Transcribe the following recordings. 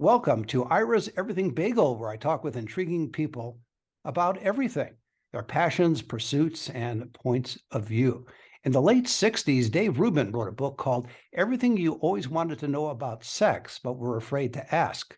Welcome to Ira's Everything Bagel, where I talk with intriguing people about everything, their passions, pursuits, and points of view. In the late 60s, Dave Rubin wrote a book called Everything You Always Wanted to Know About Sex, but Were Afraid to Ask.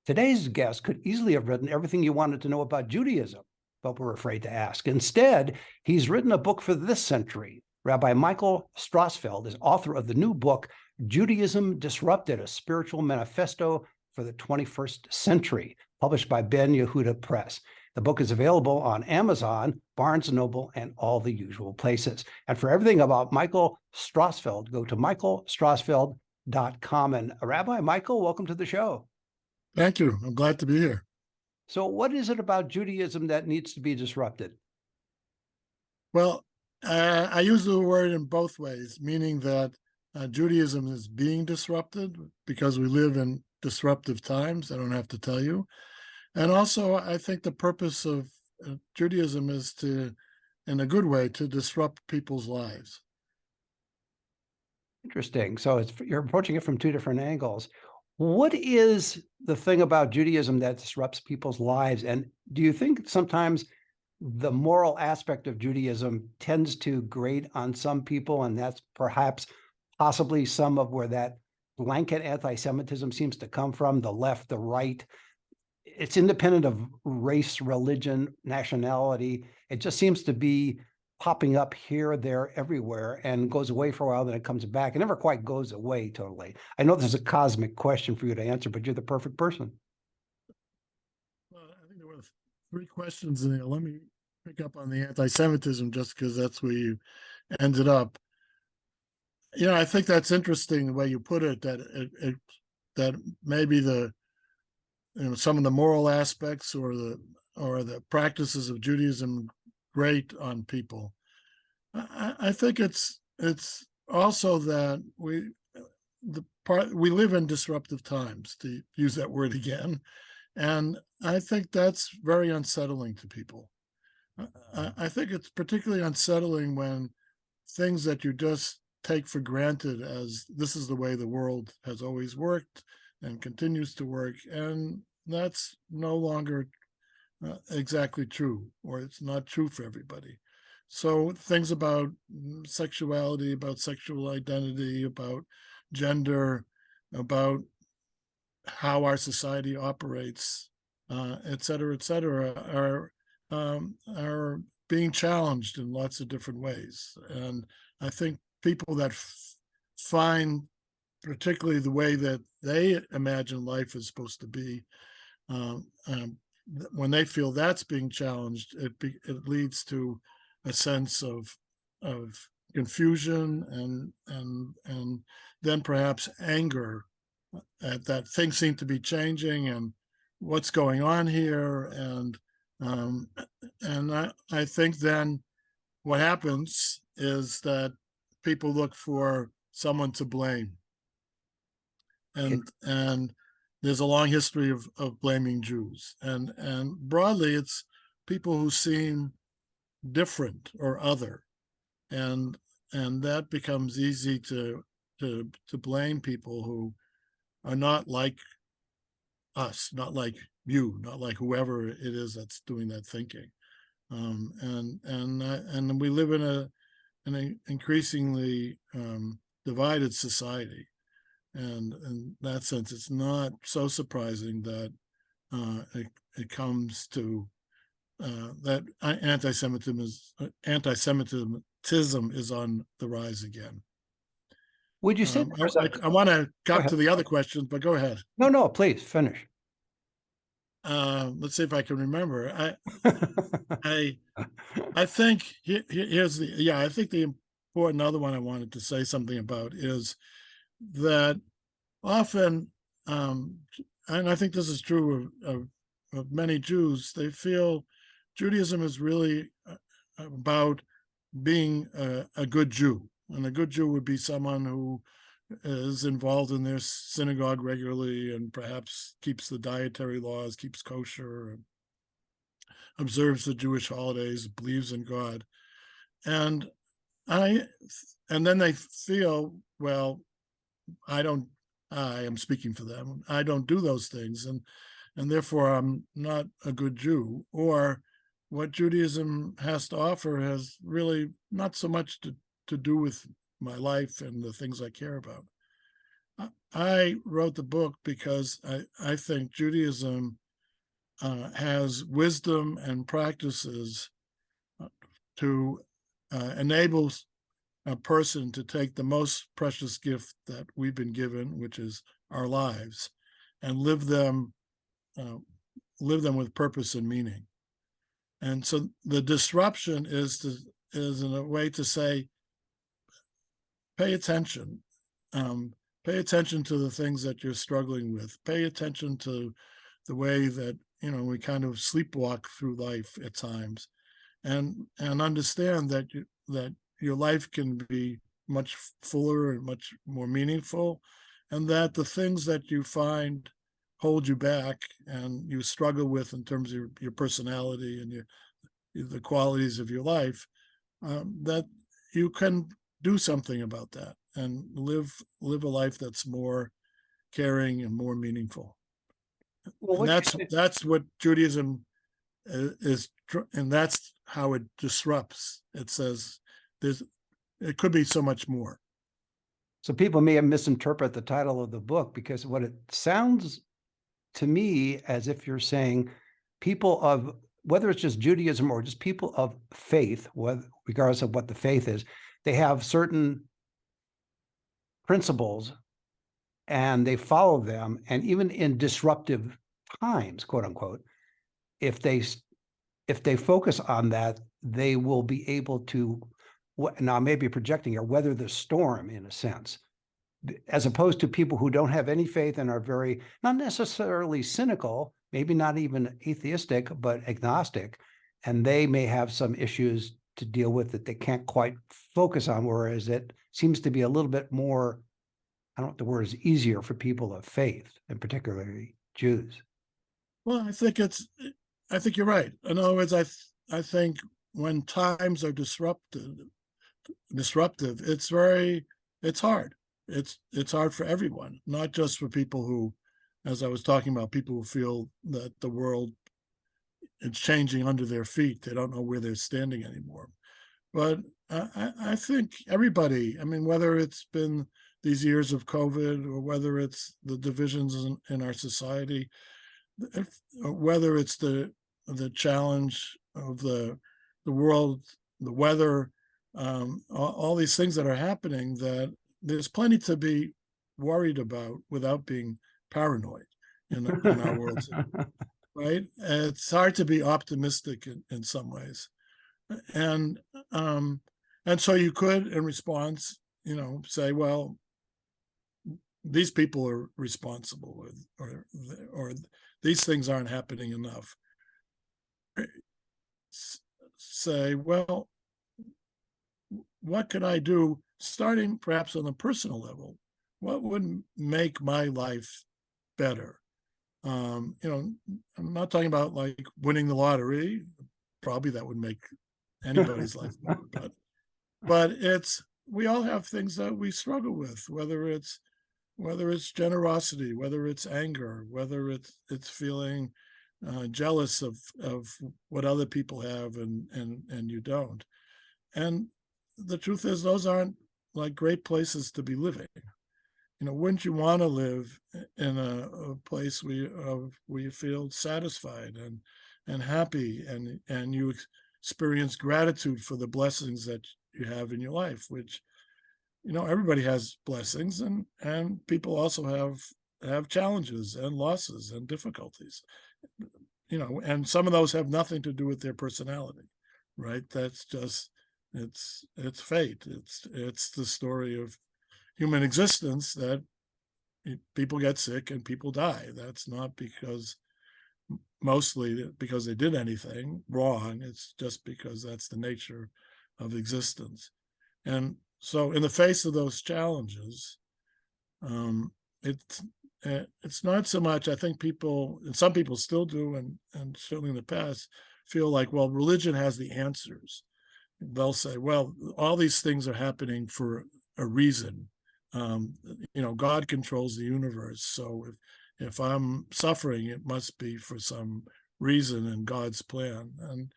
Today's guest could easily have written everything you wanted to know about Judaism, but were afraid to ask. Instead, he's written a book for this century. Rabbi Michael Strassfeld is author of the new book, Judaism Disrupted, a Spiritual Manifesto for the 21st Century, published by Ben Yehuda Press. The book is available on Amazon, Barnes & Noble, and all the usual places. And for everything about Michael Strassfeld, go to michaelstrassfeld.com. And Rabbi Michael, welcome to the show. Thank you. I'm glad to be here. So what is it about Judaism that needs to be disrupted? Well, I use the word in both ways, meaning that Judaism is being disrupted because we live in disruptive times. I don't have to tell you. And also, I think the purpose of Judaism is to, in a good way, to disrupt people's lives. Interesting. So you're approaching it from two different angles. What is the thing about Judaism that disrupts people's lives? And do you think sometimes the moral aspect of Judaism tends to grate on some people, and that's perhaps possibly some of where that blanket anti-Semitism seems to come from, the left, the right? It's independent of race, religion, nationality. It just seems to be popping up here, there, everywhere, and goes away for a while, then it comes back. It never quite goes away totally. I know this is a cosmic question for you to answer, but you're the perfect person. Well, I think there were three questions in there. Let me pick up on the anti-Semitism just because that's where you ended up. You know, I think that's interesting the way you put it, that that maybe some of the moral aspects or the practices of Judaism grate on people. I think it's also that we live in disruptive times, to use that word again, and I think that's very unsettling to people. I think it's particularly unsettling when things that you just take for granted as this is the way the world has always worked and continues to work, and that's no longer exactly true, or it's not true for everybody. So things about sexuality, about sexual identity, about gender, about how our society operates, et cetera, are being challenged in lots of different ways. And I think people that find particularly the way that they imagine life is supposed to be, when they feel that's being challenged, it leads to a sense of confusion and then perhaps anger at that things seem to be changing and what's going on here, and I think then what happens is that people look for someone to blame, and there's a long history of blaming Jews, and broadly it's people who seem different or other, and that becomes easy to blame people who are not like us, not like you, not like whoever it is that's doing that thinking, and we live in an increasingly divided society. And in that sense, it's not so surprising that it comes to that anti-Semitism is on the rise again. Would you say I want to come to the other questions, but go ahead. No, please finish. Let's see if I can remember. I think I think the important other one I wanted to say something about is that often, and I think this is true of many Jews, they feel Judaism is really about being a good Jew. And a good Jew would be someone who is involved in their synagogue regularly and perhaps keeps the dietary laws, keeps kosher, and observes the Jewish holidays, believes in God. And then they feel, well, I don't I am speaking for them. I don't do those things, and therefore I'm not a good Jew. Or what Judaism has to offer has really not so much to do with my life and the things I care about. I wrote the book because I think Judaism has wisdom and practices to enable a person to take the most precious gift that we've been given, which is our lives, and live them with purpose and meaning. And so the disruption is in a way to say, pay attention. Pay attention to the things that you're struggling with. Pay attention to the way that, we kind of sleepwalk through life at times, and understand that your life can be much fuller and much more meaningful, and that the things that you find hold you back and you struggle with in terms of your personality and the qualities of your life, that you can do something about that and live a life that's more caring and more meaningful. Well, And that's what Judaism is, and that's how it disrupts. It says it could be so much more. So people may have misinterpreted the title of the book, because what it sounds to me as if you're saying people of, whether it's just Judaism or just people of faith, regardless of what the faith is, they have certain principles and they follow them. And even in disruptive times, quote unquote, if they focus on that, they will be able to, now I may be projecting here, weather the storm in a sense, as opposed to people who don't have any faith and are very, not necessarily cynical, maybe not even atheistic, but agnostic, and they may have some issues to deal with that they can't quite focus on, whereas it seems to be a little bit more, I don't know if the word is easier for people of faith, and particularly Jews. Well, I think you're right. In other words, I think when times are disruptive, it's hard. It's hard for everyone, not just for people who, as I was talking about, people who feel that the world is changing under their feet. They don't know where they're standing anymore. But I think everybody, whether it's been these years of COVID, or whether it's the divisions in our society, whether it's the challenge of the world, the weather, all these things that are happening, that there's plenty to be worried about without being paranoid in our world today, right? It's hard to be optimistic in some ways, and so you could, in response, say, well, these people are responsible, or these things aren't happening enough. Say, well, what can I do, starting perhaps on a personal level? What would make my life better? I'm not talking about like winning the lottery. Probably that would make anybody's life better. But we all have things that we struggle with, whether it's generosity, whether it's anger, whether it's feeling jealous of what other people have and you don't. And the truth is, those aren't like great places to be living. Wouldn't you want to live in a place where you feel satisfied and happy, and you experience gratitude for the blessings that you have in your life, which, everybody has blessings, and people also have challenges and losses and difficulties, and some of those have nothing to do with their personality, right? That's just, it's fate. It's the story of human existence, that people get sick and people die. That's not mostly because they did anything wrong. It's just because that's the nature of existence. And so in the face of those challenges, it's not so much, I think people, and some people still do, and certainly in the past, feel like, well, religion has the answers. They'll say, well, all these things are happening for a reason. God controls the universe. So if I'm suffering, it must be for some reason in God's plan. And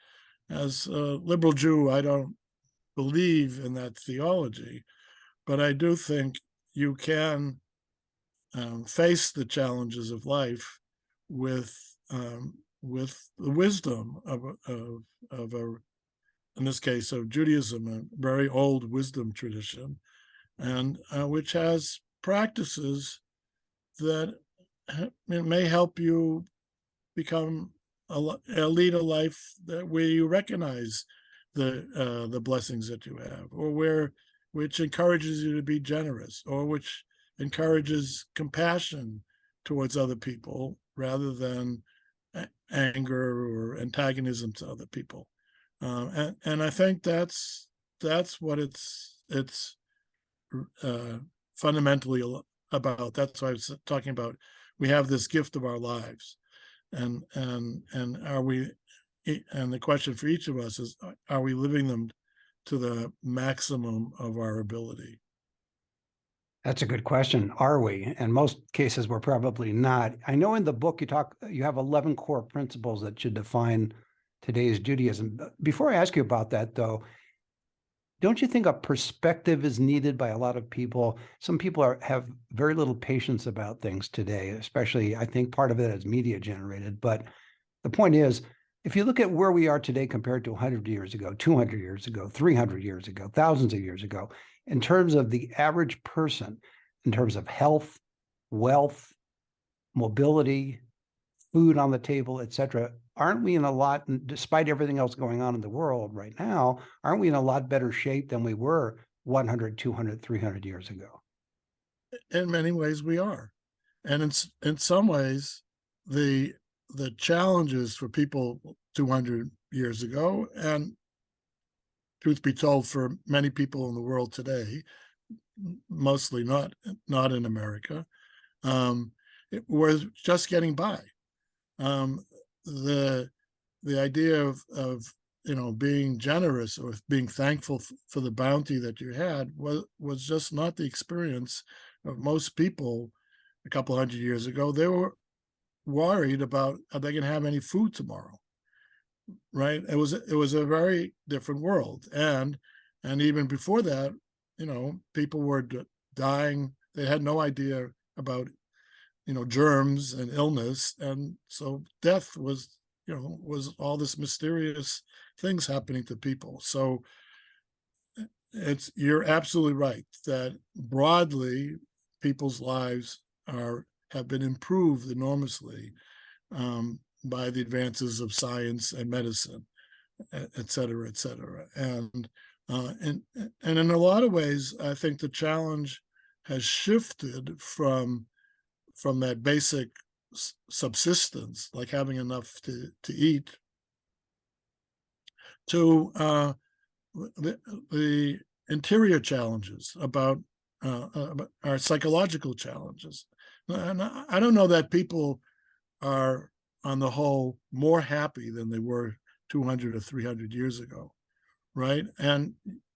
as a liberal Jew, I don't believe in that theology, but I do think you can face the challenges of life with the wisdom of a, in this case, of Judaism, a very old wisdom tradition, and which has practices that may help you become lead a life where you recognize the blessings that you have, or which encourages you to be generous, or which encourages compassion towards other people rather than anger or antagonism to other people. And I think that's what it's fundamentally about. That's why I was talking about. We have this gift of our lives, and are we? And the question for each of us is: are we living them to the maximum of our ability? That's a good question. Are we? In most cases, we're probably not. I know in the book you have 11 core principles that should define today's Judaism. Before I ask you about that, though, don't you think a perspective is needed by a lot of people? Some people have very little patience about things today, especially I think part of it is media generated. But the point is, if you look at where we are today compared to 100 years ago, 200 years ago, 300 years ago, thousands of years ago, in terms of the average person, in terms of health, wealth, mobility, food on the table, et cetera, aren't we in a lot, despite everything else going on in the world right now, aren't we in a lot better shape than we were 100, 200, 300 years ago? In many ways, we are. And in some ways, the challenges for people 200 years ago, and truth be told, for many people in the world today, mostly not in America, it was just getting by. The idea of being generous or being thankful for the bounty that you had was just not the experience of most people a couple hundred years ago. They were worried about, are they going to have any food tomorrow? Right? It was a very different world, and even before that, people were dying. They had no idea about germs and illness, and so death was all this mysterious things happening to people. So you're absolutely right that broadly people's lives have been improved enormously by the advances of science and medicine, et cetera, et cetera. And in a lot of ways, I think the challenge has shifted from that basic subsistence, like having enough to eat, to the interior challenges about our psychological challenges. And I don't know that people are, on the whole, more happy than they were 200 or 300 years ago, right? And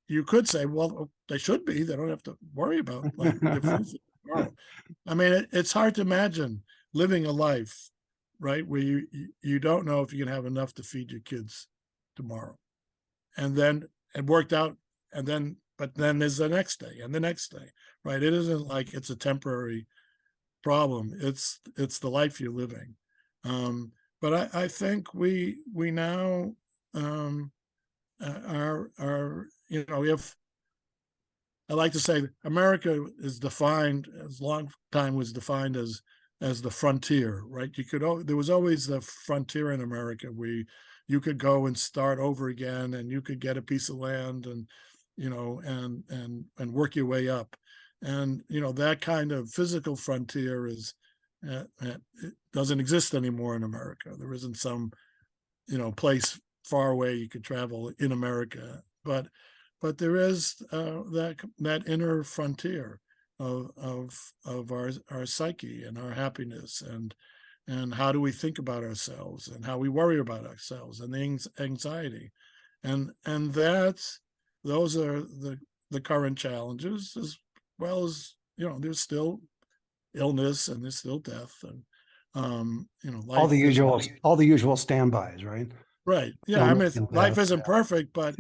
you could say, well, they should be. They don't have to worry about their food tomorrow. I mean, it's hard to imagine living a life, right, where you don't know if you can have enough to feed your kids tomorrow, and then it worked out, but then there's the next day and the next day, right? It isn't like it's a temporary problem. It's the life you're living. But I think we now are we have. I like to say America is defined, as long time was defined as the frontier, right? There was always the frontier in America where you could go and start over again, and you could get a piece of land and work your way up. And that kind of physical frontier it doesn't exist anymore in America. There isn't some place far away you could travel in America, but there is that inner frontier of our psyche and our happiness, and how do we think about ourselves, and how we worry about ourselves, and the anxiety, and those are the current challenges, as well as there's still illness and there's still death, and life all the usual standbys, right? right. Yeah, I Illness mean, and life death. isn't perfect, but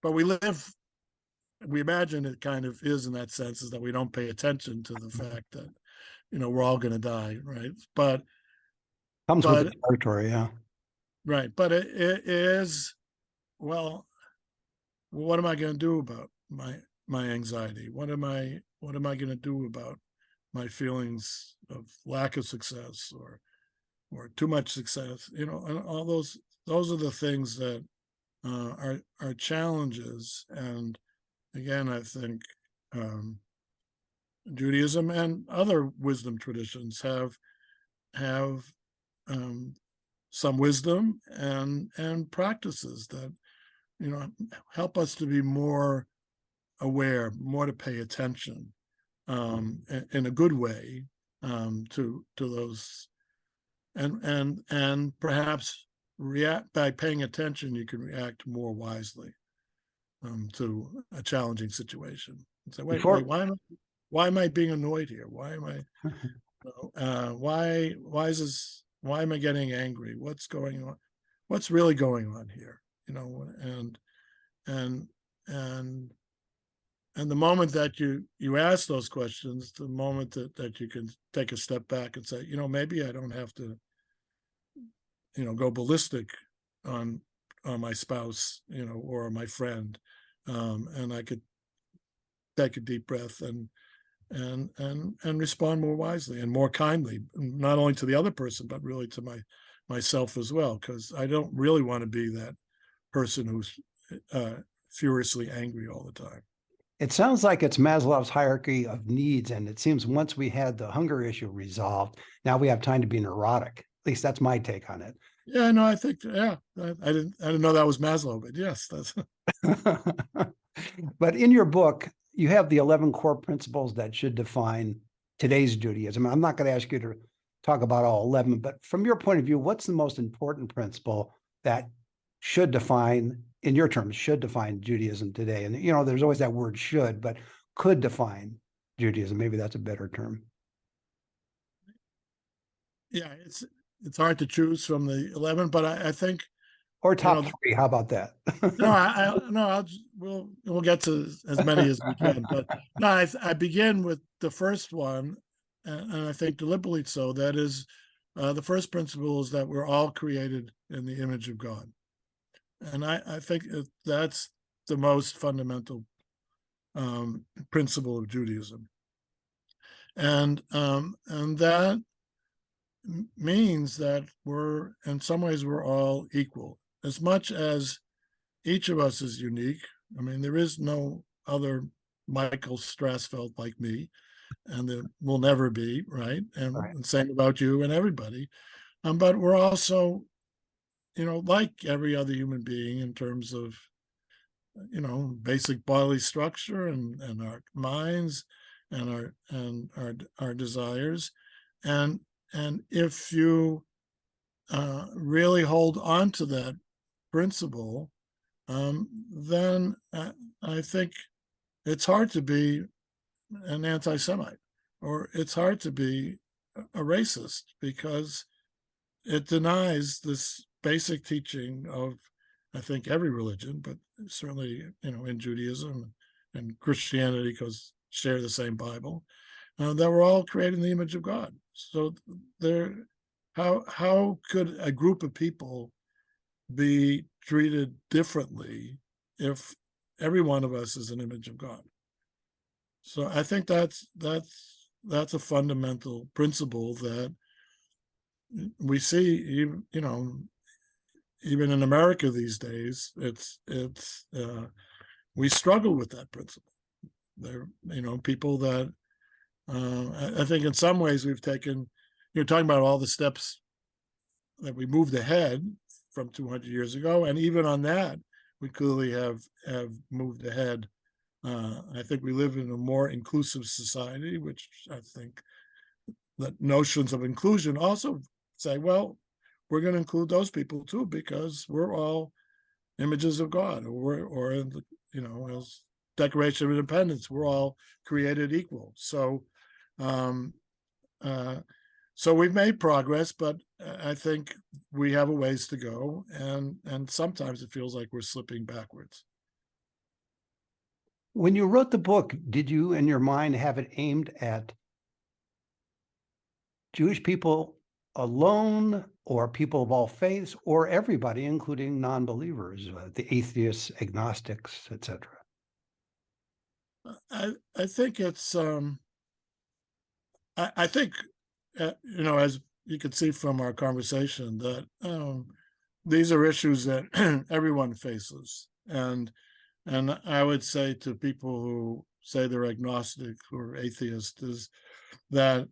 we live. We imagine it kind of is in that sense, is that we don't pay attention to the fact that we're all going to die, right? Comes with the but territory, yeah. right, but it is, well, what am I going to do about my anxiety? What am I going to do about my feelings of lack of success or too much success? And all those are the things that are challenges. And again, I think Judaism and other wisdom traditions have some wisdom and practices that help us to be more aware, more to pay attention in a good way to those, and perhaps react. By paying attention, you can react more wisely to a challenging situation. And say, wait, why am I being annoyed here? Why am I why is this, why am I getting angry? What's going on? What's really going on here? And the moment that you ask those questions, the moment that you can take a step back and say, maybe I don't have to, go ballistic on my spouse, or my friend, and I could take a deep breath and respond more wisely and more kindly, not only to the other person, but really to myself as well, because I don't really want to be that person who's furiously angry all the time. It sounds like it's Maslow's hierarchy of needs, and it seems once we had the hunger issue resolved, now we have time to be neurotic. At least that's my take on it. Yeah, no, I think, I didn't know that was Maslow, but yes, that's. But in your book, you have the 11 core principles that should define today's Judaism. I'm not going to ask you to talk about all 11, but from your point of view, what's the most important principle that should define, in your terms, should define Judaism today? And, there's always that word should, but could define Judaism. Maybe that's a better term. Yeah, it's hard to choose from the 11, but I think, or top three. How about that? We'll get to as many as we can. But no, I begin with the first one, and I think deliberately so. That is, the first principle is that we're all created in the image of God, and I think that's the most fundamental principle of Judaism, and that means that in some ways we're all equal. As much as each of us is unique, I mean, there is no other Michael Strassfeld like me, and there will never be, right? And the same about you and everybody. But we're also, like every other human being in terms of, basic bodily structure and our minds and our desires. And if you really hold on to that principle, then I think it's hard to be an anti-Semite, or it's hard to be a racist, because it denies this basic teaching of, I think, every religion, but certainly, in Judaism and Christianity, because share the same Bible, that we're all created in the image of God. So how could a group of people be treated differently if every one of us is an image of God? So I think that's a fundamental principle that we see, even in America these days. We struggle with that principle. There, people that I think in some ways we've taken, you're talking about all the steps that we moved ahead from 200 years ago, and even on that, we clearly have moved ahead. I think we live in a more inclusive society, which I think that notions of inclusion also say, well, we're going to include those people too, because we're all images of God, or as Declaration of Independence, we're all created equal. So, so we've made progress, but I think we have a ways to go, and sometimes it feels like we're slipping backwards. When you wrote the book, did you, in your mind, have it aimed at Jewish people alone, or people of all faiths, or everybody, including non-believers, the atheists, agnostics, etc.? I think it's I think as you could see from our conversation, that these are issues that everyone faces, and I would say to people who say they're agnostic or atheist is that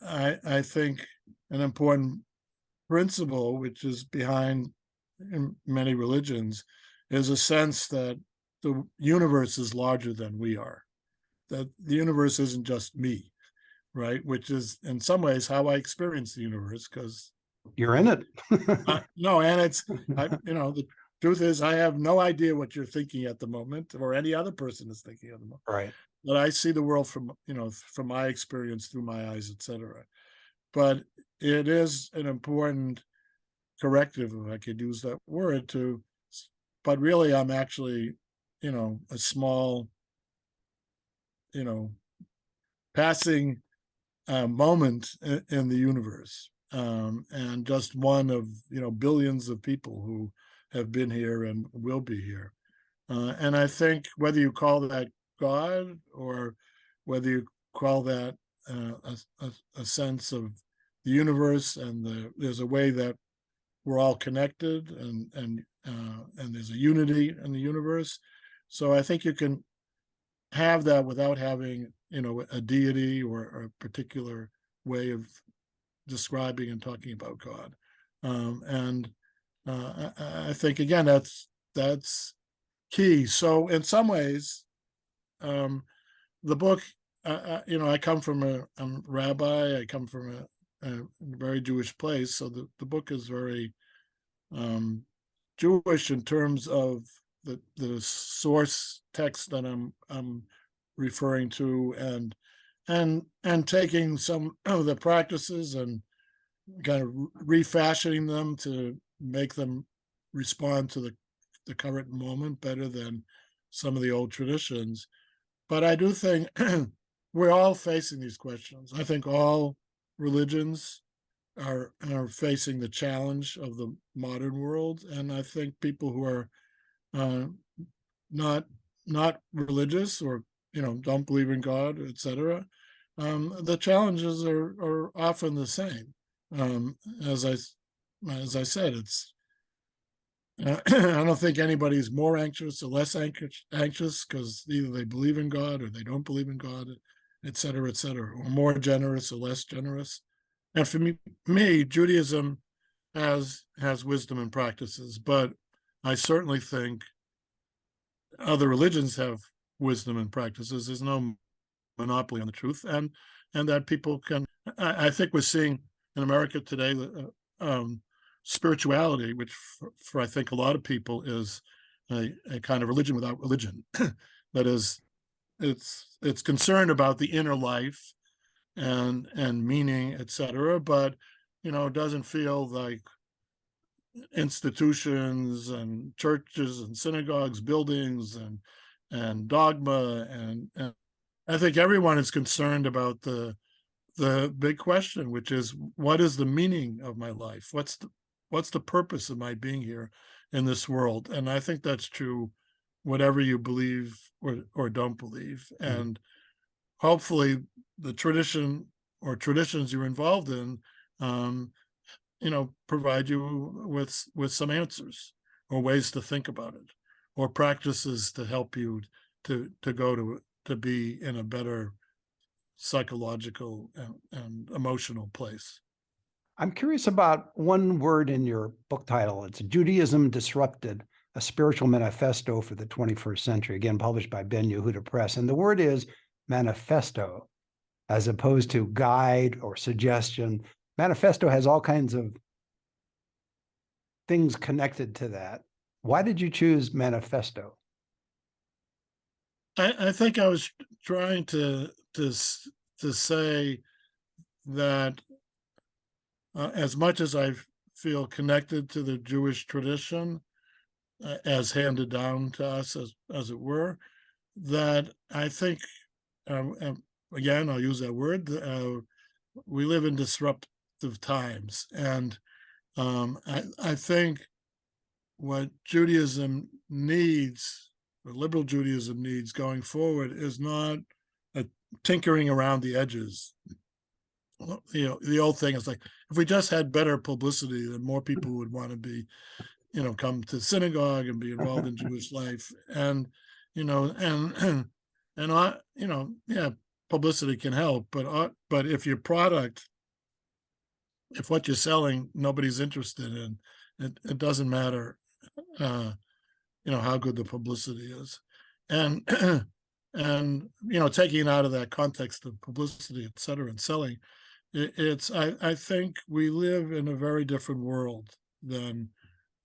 I think an important principle, which is behind in many religions, is a sense that the universe is larger than we are, that the universe isn't just me, right? Which is in some ways how I experience the universe, because you're in it. No, and it's the truth is I have no idea what you're thinking at the moment, or any other person is thinking at the moment. Right. But I see the world from from my experience, through my eyes, etc. But it is an important corrective, if I could use that word, but really I'm actually a small passing moment in the universe, and just one of billions of people who have been here and will be here. And I think whether you call that God, or whether you call that a sense of the universe, and there's a way that we're all connected, and there's a unity in the universe. So I think you can have that without having a deity or a particular way of describing and talking about God. And I think again that's key. So in some ways, the book, I come from I'm a rabbi. I come from a very Jewish place, so the book is very Jewish in terms of the source text that I'm referring to, and taking some of the practices and kind of refashioning them to make them respond to the current moment better than some of the old traditions. But I do think we're all facing these questions. I think all religions are facing the challenge of the modern world, and I think people who are not religious, or don't believe in God, etc., the challenges are often the same. As I said, it's I don't think anybody's more anxious or less anxious because either they believe in God or they don't believe in God, et cetera, or more generous or less generous. And for me, Judaism has wisdom and practices, but I certainly think other religions have wisdom and practices. There's no monopoly on the truth, and that people can. I think we're seeing in America today spirituality, which for I think a lot of people is a kind of religion without religion. That is, it's concerned about the inner life and meaning, etc., but doesn't feel like institutions and churches and synagogues, buildings and dogma, and I think everyone is concerned about the big question, which is, what is the meaning of my life? What's the purpose of my being here in this world? And I think that's true whatever you believe or don't believe. And hopefully the tradition or traditions you're involved in provide you with some answers or ways to think about it, or practices to help you to go to be in a better psychological and emotional place. I'm curious about one word in your book title. It's Judaism Disrupted, a Spiritual Manifesto for the 21st Century, again, published by Ben Yehuda Press. And the word is manifesto, as opposed to guide or suggestion. Manifesto has all kinds of things connected to that. Why did you choose manifesto? I think I was trying to say that as much as I feel connected to the Jewish tradition as handed down to us, as it were, that I think, again, I'll use that word, we live in disruptive times. And I think what Judaism needs, or liberal Judaism needs going forward, is not a tinkering around the edges. You know, the old thing is like, if we just had better publicity, then more people would want to be, you know, come to synagogue and be involved in Jewish life. And, you know, you know, yeah, publicity can help, but if your product, if what you're selling, nobody's interested in, it doesn't matter, you know, how good the publicity is. And, and, you know, taking it out of that context of publicity, et cetera, and selling, I think we live in a very different world than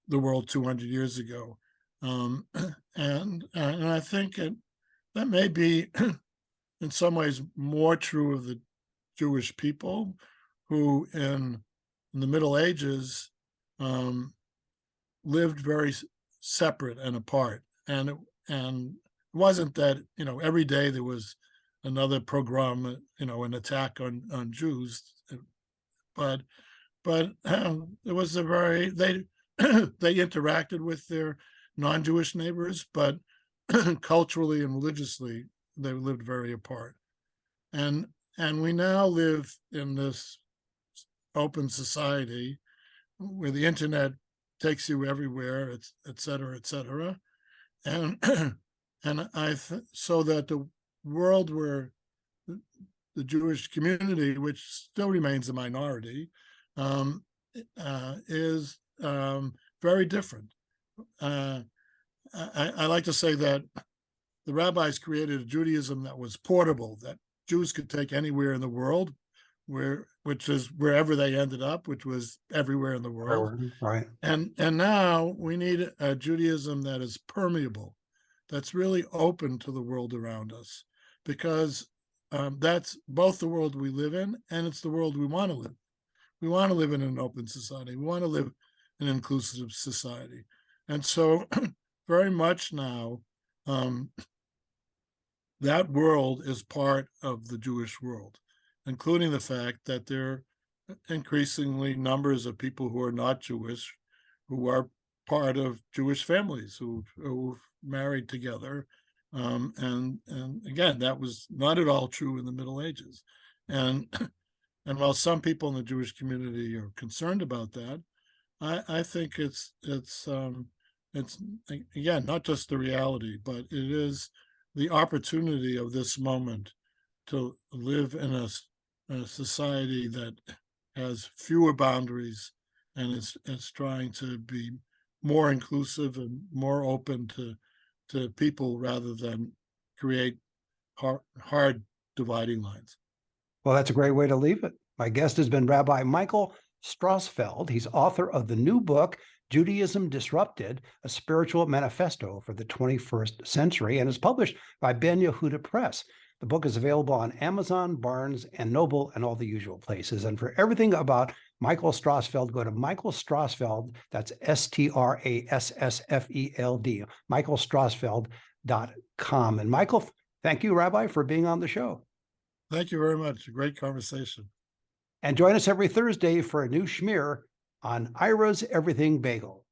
the world 200 years ago. And I think that may be in some ways more true of the Jewish people, who in the Middle Ages lived very separate and apart. And it wasn't that, you know, every day there was another pogrom, you know, an attack on Jews, but it was a very, they they interacted with their non-Jewish neighbors, but culturally and religiously they lived very apart. And we now live in this open society where the internet takes you everywhere, et cetera, et cetera. And so that the world where the Jewish community, which still remains a minority, is very different. I like to say that the rabbis created a Judaism that was portable, that Jews could take anywhere in the world, which is wherever they ended up, which was everywhere in the world. Right. And now we need a Judaism that is permeable, that's really open to the world around us, because that's both the world we live in and it's the world we want to live. We want to live in an open society. We want to live in an inclusive society. And so very much now, that world is part of the Jewish world, including the fact that there are increasingly numbers of people who are not Jewish, who are part of Jewish families, who married together. And again, that was not at all true in the Middle Ages. And while some people in the Jewish community are concerned about that, I think it's again not just the reality, but it is the opportunity of this moment to live in a society that has fewer boundaries and is trying to be more inclusive and more open to people, rather than create hard dividing lines. Well, that's a great way to leave it. My guest has been Rabbi Michael Strassfeld. He's author of the new book, Judaism Disrupted, a Spiritual Manifesto for the 21st Century, and is published by Ben Yehuda Press. The book is available on Amazon, Barnes and Noble, and all the usual places. And for everything about Michael Strassfeld, go to Michael Strassfeld, that's Strassfeld, michaelstrassfeld.com. And Michael, thank you, Rabbi, for being on the show. Thank you very much. A great conversation. And join us every Thursday for a new schmear on Ira's Everything Bagel.